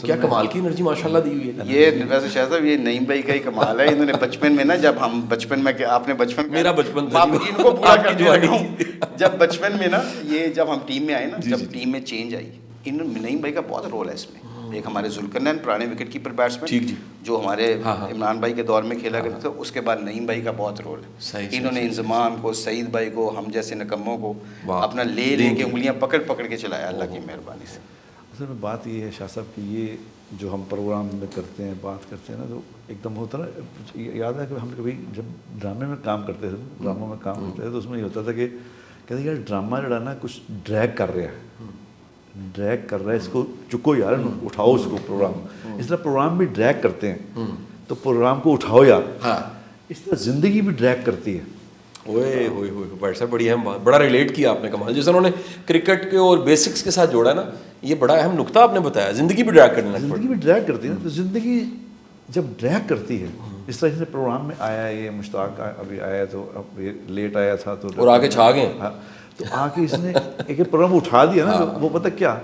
Speaker 1: کیا کمال کی انرجی ماشاءاللہ دی ہوئی ہے.
Speaker 2: یہ ویسے شاہ صاحب یہ نعیم بھائی کا ہی کمال ہے. انہوں نے بچپن میں نا, جب ہم بچپن میں, آپ نے بچپن,
Speaker 1: میرا بچپن
Speaker 2: آپ ان کو پورا کر دیا, جب بچپن میں نا, یہ جب ہم ٹیم میں آئے نا, جب ٹیم میں چینج آئی, ان نعیم بھائی کا بہت رول ہے اس میں. ایک ہمارے ذوالقرنین پرانے وکٹ کیپر بیٹسمین
Speaker 1: ٹھیک جی
Speaker 2: جو ہمارے عمران بھائی کے دور میں کھیلا کرتے تھے, اس کے بعد نعیم بھائی کا بہت رول ہے. انہوں نے انضمام کو, سعید بھائی کو, ہم جیسے نکموں کو اپنا لے کے انگلیاں پکڑ پکڑ کے چلایا اللہ کی مہربانی سے.
Speaker 3: اصل میں بات یہ ہے شاہ صاحب کہ یہ جو ہم پروگرام میں کرتے ہیں, بات کرتے ہیں نا, تو ایک دم ہوتا نا, یاد ہے کہ ہم کبھی جب ڈرامے میں کام کرتے تھے, ڈراموں میں کام کرتے تھے, تو اس میں یہ ہوتا تھا کہ کہتے یار ڈرامہ جو ہے نا کچھ ڈریگ کر رہا ہے, اس کو چکو یار, اٹھاؤ اس کو پروگرام. اس طرح پروگرام بھی ڈریگ کرتے ہیں تو پروگرام کو اٹھاؤ یار. اس طرح زندگی بھی ڈریگ کرتی ہے.
Speaker 1: اوئے ہوئے ہوئے بھائی صاحب بڑی اہم بات, بڑا ریلیٹ کیا آپ نے, کمال. جیسے انہوں نے کرکٹ کے اور بیسکس کے ساتھ جوڑا ہے نا, یہ بڑا اہم نقطہ آپ نے بتایا. زندگی بھی ڈریگ کرنے لگتی ہے.
Speaker 3: زندگی بھی ڈریگ کرتی ہے نا, تو زندگی جب ڈریگ کرتی ہے, اس طرح سے پروگرام میں آیا, یہ مشتاق ابھی آیا تو اب لیٹ آیا تھا تو
Speaker 1: اور آگے چھا گئے,
Speaker 3: تو آ کے اس نے ایک پروگرام اٹھا دیا نا. وہ پتہ کیا,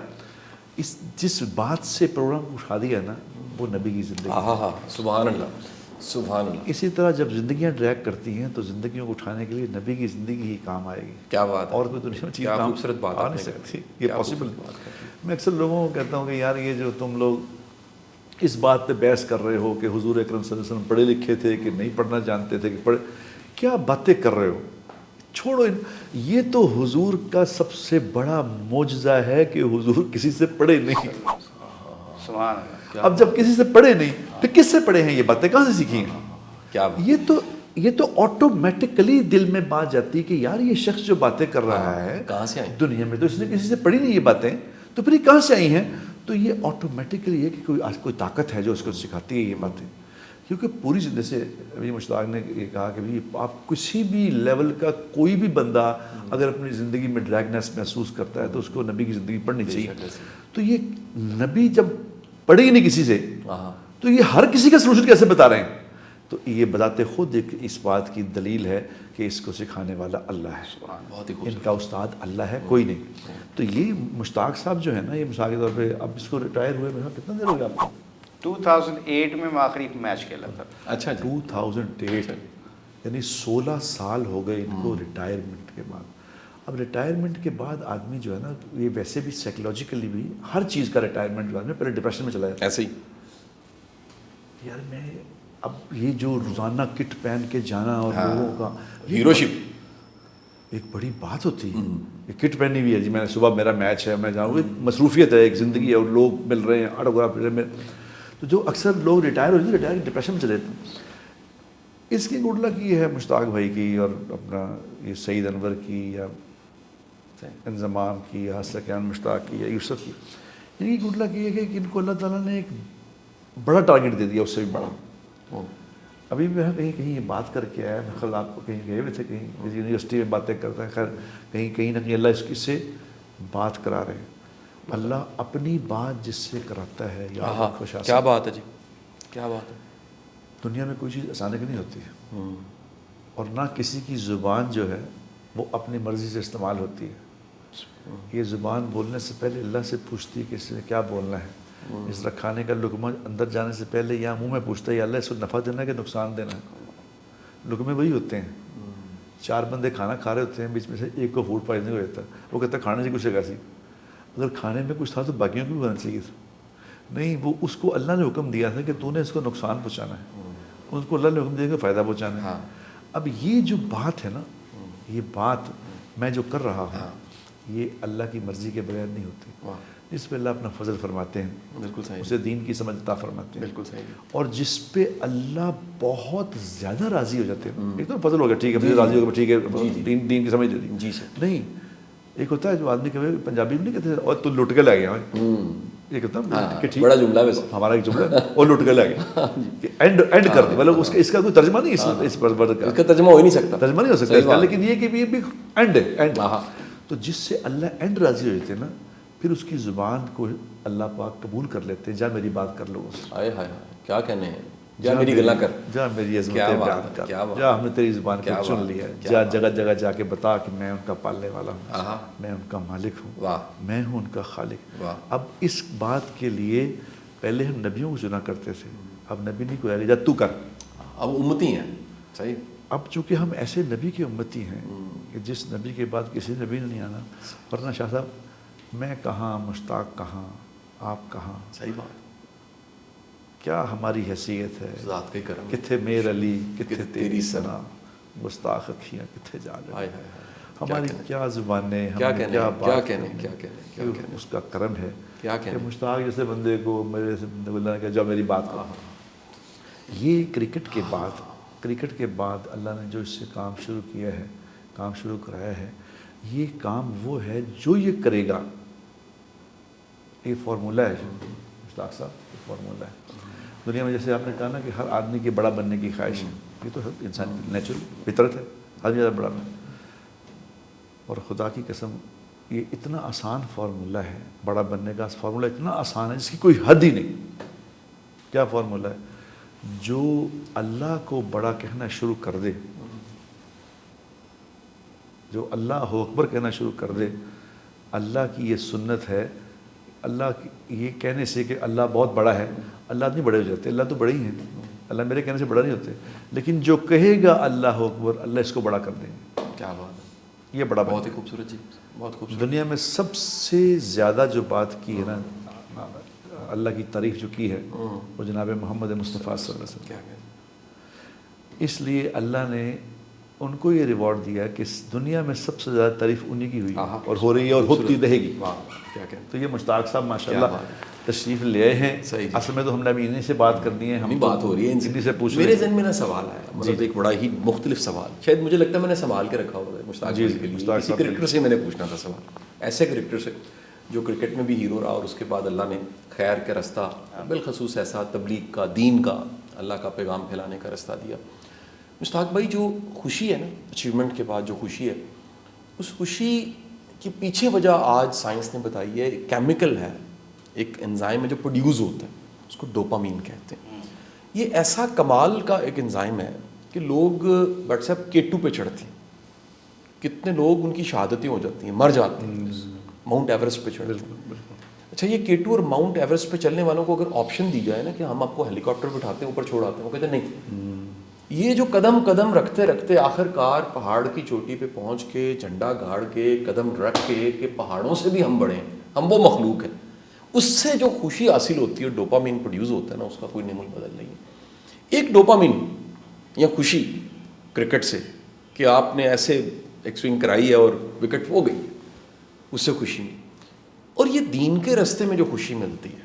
Speaker 3: اس جس بات سے پروگرام اٹھا دیا نا وہ نبی کی زندگی.
Speaker 1: ہاں سبحان اللہ سبحان اللہ.
Speaker 3: اسی طرح جب زندگیاں ڈریگ کرتی ہیں تو زندگیوں کو اٹھانے کے لیے نبی کی زندگی ہی کام آئے گی.
Speaker 1: کیا بات ہے,
Speaker 3: اور کوئی دنیا میں چیز
Speaker 1: کیا
Speaker 3: کام
Speaker 1: خوبصورت بات
Speaker 3: آ نہیں سکتی, یہ پاسبل. میں اکثر لوگوں کو کہتا ہوں کہ یار یہ جو تم لوگ اس بات پہ بحث کر رہے ہو کہ حضور اکرم صلی اللہ علیہ وسلم پڑھے لکھے تھے کہ نہیں پڑھنا جانتے تھے, کہ پڑھے, کیا باتیں کر رہے ہو, چھوڑو. یہ تو حضور کا سب سے بڑا معجزہ ہے کہ حضور کسی سے پڑھے نہیں.
Speaker 2: سبحان اللہ.
Speaker 3: اب جب کسی سے پڑھے نہیں پھر کس سے پڑھے ہیں, یہ باتیں کہاں سے سیکھی ہیں؟
Speaker 1: کیا
Speaker 3: یہ تو آٹومیٹکلی دل میں بات جاتی ہے کہ یار یہ شخص جو باتیں کر رہا ہے
Speaker 1: کہاں سے آئی
Speaker 3: دنیا میں, تو اس نے کسی سے پڑھی نہیں یہ باتیں, تو پھر یہ کہاں سے آئی ہیں؟ تو یہ آٹومیٹکلی ہے کہ کوئی طاقت ہے جو اس کو سکھاتی ہے یہ باتیں. کیونکہ پوری زندگی سے ابھی مشتاق نے یہ کہا کہ آپ کسی بھی لیول کا کوئی بھی بندہ اگر اپنی زندگی میں ڈریگنیس محسوس کرتا ہے تو اس کو نبی کی زندگی پڑھنی چاہیے. تو یہ نبی جب پڑھے ہی نہیں کسی سے تو یہ ہر کسی کا سلوشن کیسے بتا رہے ہیں؟ تو یہ بتاتے خود ایک اس بات کی دلیل ہے کہ اس کو سکھانے والا اللہ ہے,
Speaker 1: بہت ہی
Speaker 3: ان کا استاد اللہ ہے, کوئی نہیں. تو یہ مشتاق صاحب جو ہے نا, یہ مثال کے طور پہ اب اس کو ریٹائر ہوئے کتنا دیر ہو گیا آپ کو؟
Speaker 2: 2008 میں آخری میچ کھیلا تھا.
Speaker 1: اچھا
Speaker 3: 2008 یعنی 16 سال ہو گئے ان کو ریٹائرمنٹ کے بعد. اب ریٹائرمنٹ کے بعد آدمی جو ہے نا, یہ ویسے بھی سائیکلوجیکلی بھی ہر چیز کا ریٹائرمنٹ جو ہے پہلے ڈپریشن میں چلا جاتا
Speaker 1: ایسے ہی.
Speaker 3: یار میں اب یہ جو روزانہ کٹ پہن کے جانا اور لوگوں کا
Speaker 1: ہیرو شپ
Speaker 3: ایک بڑی بات ہوتی ہے. یہ کٹ پہنی ہوئی ہے جی, میں صبح میرا میچ ہے, میں جاؤں, مصروفیت ہے, ایک زندگی ہے, اور لوگ مل رہے ہیں آٹوگراف میں. تو جو اکثر لوگ ریٹائر ہو جاتے ہیں, ریٹائر ڈپریشن میں چلے جاتے ہیں. اس کی گڈ لک یہ ہے مشتاق بھائی کی, اور اپنا یہ سعید انور کی, یا انضمام کی, یا حسن مشتاق کی, یا یوسف کی, ان کی گڈ لک یہ ہے کہ ان کو اللہ تعالیٰ نے ایک بڑا ٹارگیٹ دے دیا, اس سے بھی بڑا. ابھی میں کہیں یہ بات کر کے آیا, میں خل آپ کو کہیں گئے ہوئے تھے, کہیں کسی یونیورسٹی میں باتیں کرتا ہے, خیر کہیں نہ کہیں اللہ اس سے بات کرا رہے ہیں. اللہ اپنی بات جس سے کراتا ہے, یا
Speaker 1: کیا بات ہے جی, کیا بات ہے.
Speaker 3: دنیا میں کوئی چیز اچانک نہیں ہوتی ہے, اور نہ کسی کی زبان جو ہے وہ اپنی مرضی سے استعمال ہوتی ہے. یہ زبان بولنے سے پہلے اللہ سے پوچھتی ہے کہ اس نے کیا بولنا ہے. اس طرح کھانے کا لقمہ اندر جانے سے پہلے یا منہ میں پوچھتا ہے یا اللہ اس کو نفع دینا ہے کہ نقصان دینا ہے. لقمے وہی ہوتے ہیں, 4 بندے کھانا کھا رہے ہوتے ہیں, بیچ میں سے ایک کو فوڈ پوائزنگ ہو جاتا ہے. وہ کہتا ہے کھانے سے کچھ ایسی, اگر کھانے میں کچھ تھا تو باقیوں کو بھی ہونا چاہیے تھا. نہیں, وہ اس کو اللہ نے حکم دیا تھا کہ تو نے اس کو نقصان پہنچانا ہے, اس کو اللہ نے حکم دیا کہ فائدہ پہنچانا ہے. اب یہ جو بات ہے نا, یہ بات میں جو کر رہا ہوں یہ اللہ کی مرضی کے بغیر نہیں ہوتی. جس پہ اللہ اپنا فضل فرماتے ہیں,
Speaker 1: بالکل صحیح,
Speaker 3: اسے دین کی سمجھ عطا فرماتے ہیں,
Speaker 1: بالکل صحیح, اور
Speaker 3: جس پہ اللہ بہت زیادہ راضی ہو جاتے ہیں. ایک تو فضل ہو گیا, ٹھیک ہے, راضی ہو گیا, ٹھیک ہے, دین کی سمجھ دے دی.
Speaker 1: جی سر.
Speaker 3: نہیں, ایک ہوتا ہے جو آدمی کہ پنجابی میں نہیں کہتے اور تو لٹ کے لے گیا, یہ کہتا ہوں
Speaker 1: بڑا جملہ ہے
Speaker 3: ہمارا ایک جملہ ہے, اور لٹ کے لے گیا, اینڈ کر دے, مطلب اس کا کوئی ترجمہ نہیں, اس پر
Speaker 1: اس کا ترجمہ ہو ہی نہیں سکتا,
Speaker 3: ترجمہ نہیں ہو سکتا, لیکن یہ کہ یہ بھی اینڈ ہے. تو جس سے اللہ اینڈ راضی ہو جاتے ہیں نا, پھر اس کی زبان کو اللہ پاک قبول کر لیتے ہیں. جا میری بات کر لو,
Speaker 1: ہائے ہائے کیا کہنے ہیں, جا میری گلا کر,
Speaker 3: جا میری عظمتیں بیان کر, جا ہم نے تیری زبان کو چن لیا, جا جگہ جگہ جا کے بتا کہ میں ان کا پالنے والا ہوں, میں ان کا مالک ہوں, میں ہوں ان کا خالق. اب اس بات کے لیے پہلے ہم نبیوں کو چنا کرتے تھے, اب نبی نہیں کوئی جا تو کر,
Speaker 1: اب امتی ہیں. صحیح.
Speaker 3: اب چونکہ ہم ایسے نبی کے امتی ہیں کہ جس نبی کے بعد کسی نبی نے نہیں آنا, ورنہ شاہ صاحب میں کہاں، مشتاق کہاں، آپ کہاں،
Speaker 1: صحیح بات،
Speaker 3: کیا ہماری حیثیت ہے،
Speaker 1: ذات کے کرم،
Speaker 3: کتھے میر علی کتھے
Speaker 1: کتھے
Speaker 3: تیری
Speaker 1: تیری
Speaker 3: ثنا، گستاخ اکھیاں کتھے جا
Speaker 1: ہائے
Speaker 3: گئے،
Speaker 1: ہائے ہائے،
Speaker 3: ہماری کیا زبانیں،
Speaker 1: کیا
Speaker 3: ہم
Speaker 1: کہنے
Speaker 3: کیا
Speaker 1: کیا
Speaker 3: بات
Speaker 1: کہنے
Speaker 3: کریں،
Speaker 1: کیا کہنے کیا
Speaker 3: کہ
Speaker 1: کہنے
Speaker 3: اس کا کرم ہے
Speaker 1: کیا
Speaker 3: کہ
Speaker 1: کہنے،
Speaker 3: مشتاق جیسے بندے کو میرے سے اللہ نے کہا جا میری بات کرو. یہ کرکٹ کے بعد اللہ نے جو اس سے کام شروع کیا ہے، کام شروع کرایا ہے، یہ کام وہ ہے جو یہ کرے گا. یہ فارمولہ ہے مشتاق صاحب، یہ فارمولہ ہے. دنیا میں جیسے آپ نے کہا نا کہ ہر آدمی کے بڑا بننے کی خواہش ہے، یہ تو انسان کی نیچرل فطرت ہے، ہر زیادہ بڑا بننا. اور خدا کی قسم یہ اتنا آسان فارمولہ ہے، بڑا بننے کا فارمولہ اتنا آسان ہے جس کی کوئی حد ہی نہیں. کیا فارمولہ ہے؟ جو اللہ کو بڑا کہنا شروع کر دے، جو اللہ اکبر کہنا شروع کر دے، اللہ کی یہ سنت ہے. اللہ کی یہ کہنے سے کہ اللہ بہت بڑا ہے، اللہ نہیں بڑے ہو جاتے، اللہ تو بڑے ہی ہیں، اللہ میرے کہنے سے بڑا نہیں ہوتے، لیکن جو کہے گا اللہ اکبر، اللہ اس کو بڑا کر دیں گے.
Speaker 1: کیا بات ہے،
Speaker 3: یہ بڑا
Speaker 1: بہت ہی خوبصورت جی، بہت خوبصورت.
Speaker 3: دنیا میں سب سے زیادہ جو بات کی ہے نا اللہ کی تعریف جو کی ہے وہ جناب محمد مصطفیٰ صلی اللہ علیہ وسلم.
Speaker 1: کیا کہنے،
Speaker 3: اس لیے اللہ نے ان کو یہ ریوارڈ دیا کہ اس دنیا میں سب سے زیادہ تعریف انہی کی ہوئی ہے اور ہو رہی ہے اور ہوتی رہے گی.
Speaker 1: واہ کیا کہنے.
Speaker 3: تو یہ مشتاق صاحب ماشاءاللہ
Speaker 1: کیا بات
Speaker 3: تشریف لے آئے ہیں.
Speaker 1: صحیح جی.
Speaker 3: اصل میں تو ہم نے ابھی انہیں سے بات کرنی ہے،
Speaker 1: ہمیں بات ہو رہی ہے
Speaker 3: انہیں سے پوچھ
Speaker 1: میرے
Speaker 3: رہے
Speaker 1: ذہن میں نا سوال آیا، مطلب ایک بڑا ہی مختلف سوال، شاید مجھے لگتا ہے میں نے سنبھال کے رکھا ہوا ہے مشتاق
Speaker 3: جی،
Speaker 1: بھائی کے لیے.
Speaker 3: مشتاق
Speaker 1: کسی
Speaker 3: صاحب کے
Speaker 1: کرکٹر سے میں نے پوچھنا تھا سوال، ایسے کرکٹر سے جو کرکٹ میں بھی ہیرو رہا اور اس کے بعد اللہ نے خیر کا رستہ، بالخصوص ایسا تبلیغ کا، دین کا، اللہ کا پیغام پھیلانے کا رستہ دیا. مشتاق بھائی جو خوشی ہے نا اچیومنٹ کے بعد جو خوشی ہے، اس خوشی کی پیچھے وجہ آج سائنس نے بتائی ہے، ایک کیمیکل ہے، ایک انزائم ہے جو پروڈیوس ہوتا ہے، اس کو ڈوپامین کہتے ہیں. یہ ایسا کمال کا ایک انزائم ہے کہ لوگ واٹس ایپ K2 پہ چڑھتے ہیں، کتنے لوگ ان کی شہادتیں ہو جاتی ہیں، مر جاتے ہیں ماؤنٹ ایوریسٹ پہ چڑھتے ہیں. اچھا یہ K2 اور ماؤنٹ ایوریسٹ پہ چلنے والوں کو اگر آپشن دی جائے نا کہ ہم آپ کو ہیلی کاپٹر پہ اٹھاتے ہیں اوپر چھوڑاتے ہیں، وہ کہتے ہیں نہیں. یہ جو قدم قدم رکھتے رکھتے آخر کار پہاڑ کی چوٹی پہ پہنچ کے جھنڈا گاڑ کے قدم رکھ کے کہ پہاڑوں سے بھی ہم بڑے ہیں، ہم وہ مخلوق ہیں، اس سے جو خوشی حاصل ہوتی ہے، ڈوپامین پروڈیوس ہوتا ہے نا، اس کا کوئی نعم البدل نہیں ہے. ایک ڈوپامین یا خوشی کرکٹ سے کہ آپ نے ایسے ایک سوئنگ کرائی ہے اور وکٹ ہو گئی، اس سے خوشی نہیں. اور یہ دین کے راستے میں جو خوشی ملتی ہے،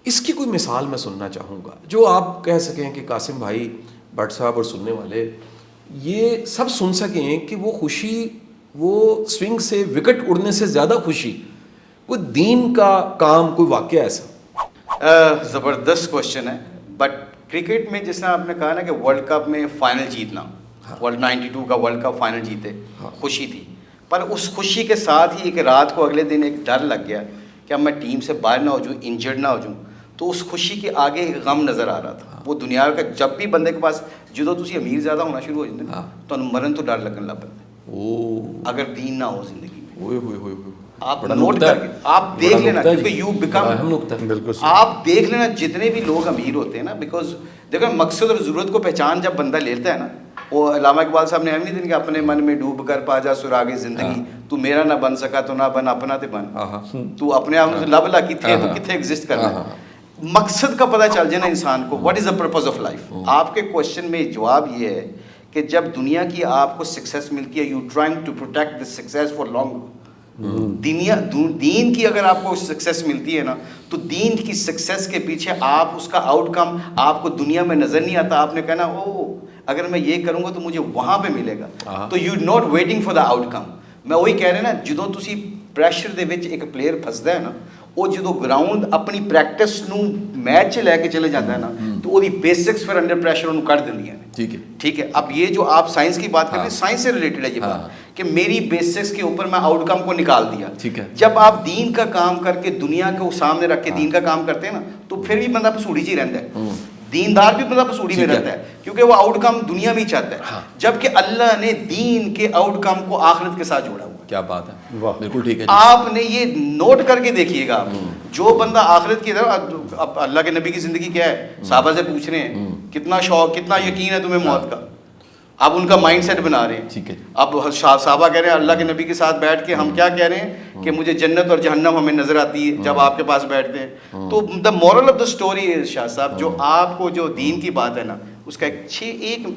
Speaker 1: اس کی کوئی مثال میں سننا چاہوں گا جو آپ کہہ سکیں کہ قاسم بھائی، بٹ صاحب اور سننے والے یہ سب سن سکیں کہ وہ خوشی، وہ سوئنگ سے وکٹ اڑنے سے زیادہ خوشی کوئی دین کا کام، کوئی واقعہ ایسا.
Speaker 2: زبردست کوشچن ہے. بٹ کرکٹ میں جس طرح آپ نے کہا نا کہ ورلڈ کپ میں فائنل جیتنا، ورلڈ 92 کا ورلڈ کپ فائنل جیتے، خوشی تھی. پر اس خوشی کے ساتھ ہی ایک رات کو اگلے دن ایک ڈر لگ گیا کہ اب میں ٹیم سے باہر نہ ہو جاؤں، انجرڈ نہ ہو جاؤں. تو اس خوشی کے آگے ایک غم نظر آ رہا تھا. وہ دنیا کا جب بھی بندے کے پاس جدو تسی امیر زیادہ ہونا شروع ہو جاتے ہیں تو مرن تو ڈر لگن لگ پہ اگر دین نہ ہو زندگی میں. آپ نوٹ کر کے آپ دیکھ لینا، کیونکہ یو بیکم، آپ دیکھ لینا جتنے بھی لوگ امیر ہوتے ہیں نا، بیکاز دیکھو مقصد اور ضرورت کو پہچان جب بندہ لیتا ہے نا، وہ علامہ اقبال صاحب نے نہیں دن کہ اپنے من میں ڈوب کر پا جا سراغ زندگی، تو میرا نہ بن سکا تو نہ بن اپنا تے بن، تو اپنے آپ لب لا کتنے تو کتنے ایگزسٹ کرنا ہے. مقصد کا پتہ چل جائے نا انسان کو، what is the purpose of life. آپ کے کوشچن میں جواب یہ ہے کہ جب دنیا کی آپ کو سکسیس ملتی ہے، you trying to protect this success for long. دین کی اگر آپ کو سکسیس ملتی ہے نا، تو دین کی سکسیس کے پیچھے آپ اس کا آؤٹ کم آپ کو دنیا میں نظر نہیں آتا. آپ نے کہنا او اگر میں یہ کروں گا تو مجھے وہاں پہ ملے گا، تو you not waiting for the out کم. میں وہی کہہ رہا نا، جدوں تسی پریشر دے وچ ایک پلیئر پھسدا ہے نا، وہ جدو گراؤنڈ اپنی پریکٹس نو میچ لے کے چلے جاتا ہے نا، تو وہ بیسکس پھر انڈر پریشر انہوں کر دینی ہے. ٹھیک ہے. اب یہ جو آپ سائنس کی بات کر رہے ہیں، سائنس سے ریلیٹڈ ہے یہ بات کہ میری بیسکس کے اوپر میں آؤٹ کم کو نکال دیا. جب آپ دین کا کام کر کے دنیا کو سامنے رکھ کے دین کا کام کرتے ہیں نا، تو پھر بھی بندہ پسوڑی ہی رہتا ہے. دیندار بھی بندہ پسوڑی میں رہتا ہے کیونکہ وہ آؤٹ کم دنیا میں ہی چاہتا ہے، جبکہ اللہ نے دین کے آؤٹ کم کو آخرت کے ساتھ جوڑا ہوا.
Speaker 1: کیا بات ہے، بالکل ٹھیک ہے.
Speaker 2: آپ نے یہ نوٹ کر کے دیکھیے گا، جو بندہ آخرت کی طرف، اب اللہ کے نبی کی زندگی کیا ہے، صحابہ سے پوچھ رہے ہیں کتنا شوق، کتنا یقین ہے تمہیں موت کا. آپ ان کا مائنڈ سیٹ بنا رہے ہیں.
Speaker 1: ٹھیک ہے.
Speaker 2: اب صحابہ کہہ رہے ہیں اللہ کے نبی کے ساتھ بیٹھ کے ہم کیا کہہ رہے ہیں کہ مجھے جنت اور جہنم ہمیں نظر آتی ہے جب آپ کے پاس بیٹھتے ہیں. تو the moral of the story ہے شاہ صاحب, جو آپ کو جو دین کی بات ہے نا اس کا ایک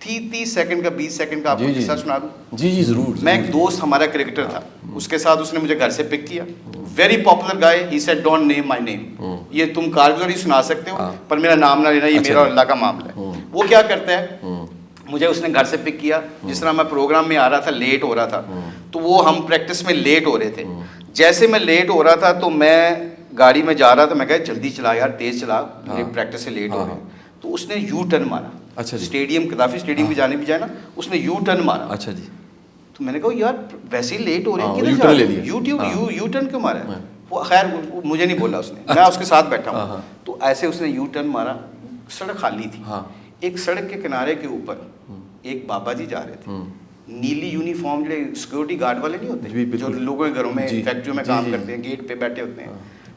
Speaker 2: 30 سیکنڈ کا 20 سیکنڈ کا آپ کو قصہ سنا دوں.
Speaker 1: جی ضرور.
Speaker 2: میں ایک دوست ہمارا کرکٹر تھا, اس کے ساتھ اس نے مجھے گھر سے پک کیا. Very popular guy, he said don't name my name, یہ تم کارگزاری سنا سکتے ہو پر میرا نام نہ لینا, یہ میرا اور اللہ کا معاملہ ہے. وہ کیا کرتا ہے, مجھے اس نے گھر سے پک کیا, جس طرح میں پروگرام میں آ رہا تھا لیٹ ہو رہا تھا, تو وہ ہم پریکٹس میں لیٹ ہو رہے تھے. جیسے میں لیٹ ہو رہا تھا تو میں گاڑی میں جا رہا تھا, میں کہا جلدی چلا یار, تیز چلا, پریکٹس سے لیٹ ہو رہے ہیں. تو اس نے یو ٹرن مارا.
Speaker 1: اچھا جی.
Speaker 2: اسٹیڈیم قذافی اسٹیڈیم کی جانے بھی جائے نا, اس نے یو ٹرن مارا.
Speaker 1: اچھا جی.
Speaker 2: تو میں نے کہا یار ویسے ہی لیٹ ہو رہے ہیں, یو ٹرن کیوں مارا ہے. وہ خیر مجھے نہیں بولا اس نے, میں اس کے ساتھ بیٹھا ہوں. تو ایسے اس نے یو ٹرن مارا, سڑک خالی تھی. ایک سڑک کے کنارے کے اوپر ایک بابا جی جا رہے تھے, نیلی یونیفارم جو سیکورٹی گارڈ والے نہیں ہوتے جو لوگوں کے گھروں میں فیکٹریوں میں کام کرتے ہیں, گیٹ پہ بیٹھے ہوتے ہیں.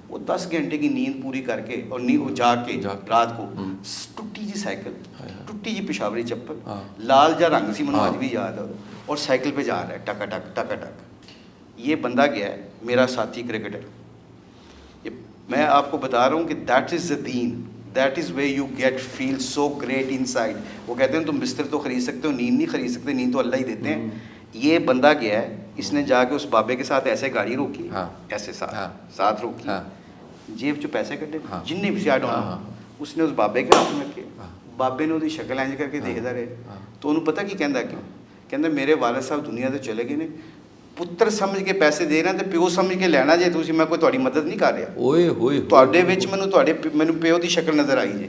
Speaker 2: وہ 10 گھنٹے کی نیند پوری کر کے اور جا کے رات کو ٹوٹی جی سائیکل, ٹوٹی جی پشاوری چپل, لال جا رنگ سی, مجھے آج بھی یاد ہے, اور سائیکل پہ جا رہا ہے ٹکا ٹک ٹکا ٹک. یہ بندہ گیا ہے میرا ساتھی کرکٹر. میں آپ کو بتا رہا ہوں کہ that is the deen, that is way you get feel so great inside. وہ کہتے ہیں تم بستر تو خرید سکتے ہو, نیند نہیں خرید سکتے, نیند تو اللہ ہی دیتے ہیں. یہ بندہ گیا ہے, اس نے جا کے اس بابے کے ساتھ ایسے گاڑی روکی, ایسے ساتھ روکی, جیب چ پیسے کٹے جن بھی سیاڈ ہونا, اس نے اس بابے کے ہاتھ میں رکھے. بابے نے وہ شکل اینج کر کے دیکھتا رہے. تو انہوں پتہ کی کہندا کیوں, کہندا میرے والد صاحب دنیا سے چلے گئے نے, ਪੁੱਤਰ ਸਮਝ ਕੇ ਪੈਸੇ ਦੇ ਰਹੇ ਤੇ ਪਿਓ ਸਮਝ ਕੇ ਲੈਣਾ ਜੇ ਤੁਸੀਂ, ਮੈਂ ਕੋਈ ਤੁਹਾਡੀ ਮਦਦ ਨਹੀਂ ਕਰ ਰਿਹਾ. ਓਏ ਹੋਏ ਤੁਹਾਡੇ ਵਿੱਚ ਮੈਨੂੰ ਪਿਓ ਦੀ ਸ਼ਕਲ ਨਜ਼ਰ ਆਈ ਜੇ.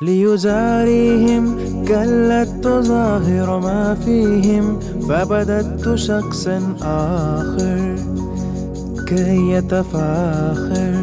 Speaker 4: ليزاريهم قلت ظاهر ما فيهم فبدت شخصا آخر كي يتفاخر